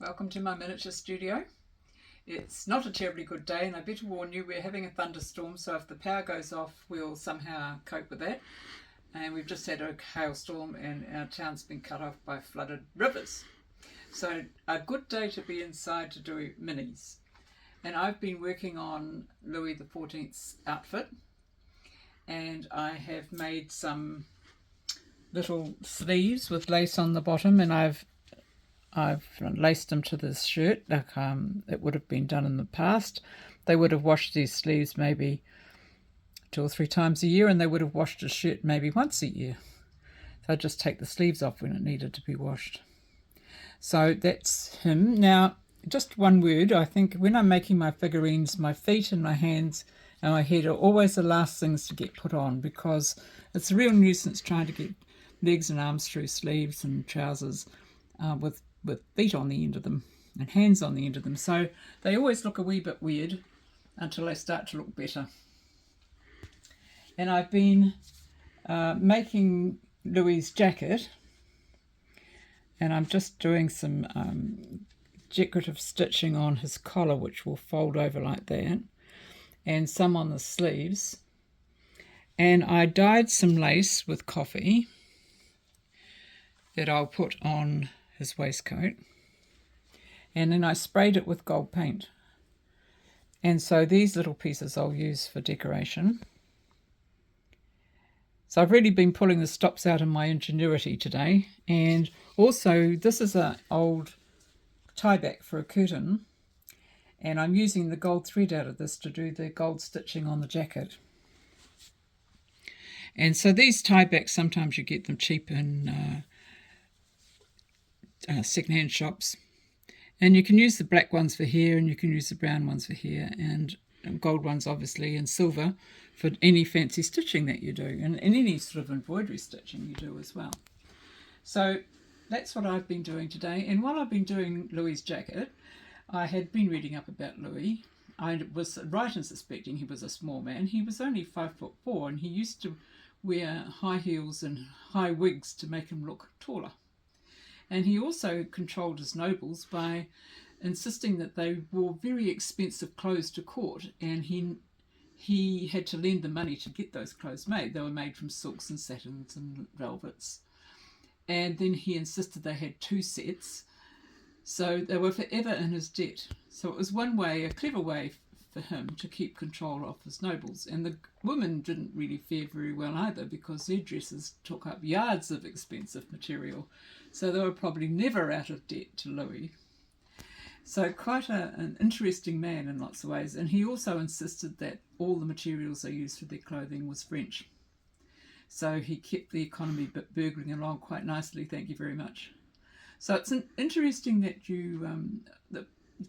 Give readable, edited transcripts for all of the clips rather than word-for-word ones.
Welcome to my miniature studio. It's not a terribly good day, and I better warn you, we're having a thunderstorm, so if the power goes off, we'll somehow cope with that. And we've just had a hailstorm, and our town's been cut off by flooded rivers. So a good day to be inside to do minis. And I've been working on Louis XIV's outfit, and I have made some little sleeves with lace on the bottom, and I've laced them to this shirt like it would have been done in the past. They would have washed these sleeves maybe 2 or 3 times a year, and they would have washed a shirt maybe once a year. So I'd just take the sleeves off when it needed to be washed. So that's him. Now, just one word, I think when I'm making my figurines, my feet and my hands and my head are always the last things to get put on, because it's a real nuisance trying to get legs and arms through sleeves and trousers with feet on the end of them and hands on the end of them. So they always look a wee bit weird until they start to look better. And I've been making Louis's jacket, and I'm just doing some decorative stitching on his collar, which will fold over like that, and some on the sleeves. And I dyed some lace with coffee that I'll put on his waistcoat, and then I sprayed it with gold paint. And so these little pieces I'll use for decoration. So I've really been pulling the stops out of my ingenuity today. And also this is an old tie back for a curtain, and I'm using the gold thread out of this to do the gold stitching on the jacket. And so these tie backs, sometimes you get them cheap in second-hand shops, and you can use the black ones for here, and you can use the brown ones for here, and gold ones obviously, and silver for any fancy stitching that you do, and any sort of embroidery stitching you do as well. So that's what I've been doing today. And while I've been doing Louis's jacket, I had been reading up about Louis. I was right in suspecting he was a small man. He was only 5'4", and he used to wear high heels and high wigs to make him look taller. And he also controlled his nobles by insisting that they wore very expensive clothes to court, and he had to lend the money to get those clothes made. They were made from silks and satins and velvets. And then he insisted they had 2 sets, so they were forever in his debt. So it was one way, a clever way for him to keep control of his nobles. And the women didn't really fare very well either, because their dresses took up yards of expensive material. So they were probably never out of debt to Louis. So quite an interesting man in lots of ways. And he also insisted that all the materials they used for their clothing was French. So he kept the economy burgeoning along quite nicely, thank you very much. So it's interesting that you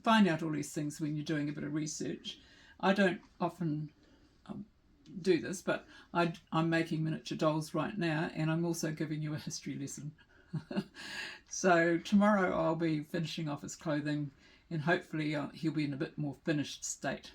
find out all these things when you're doing a bit of research. I don't often do this, but I'm making miniature dolls right now, and I'm also giving you a history lesson. So tomorrow I'll be finishing off his clothing, and hopefully he'll be in a bit more finished state.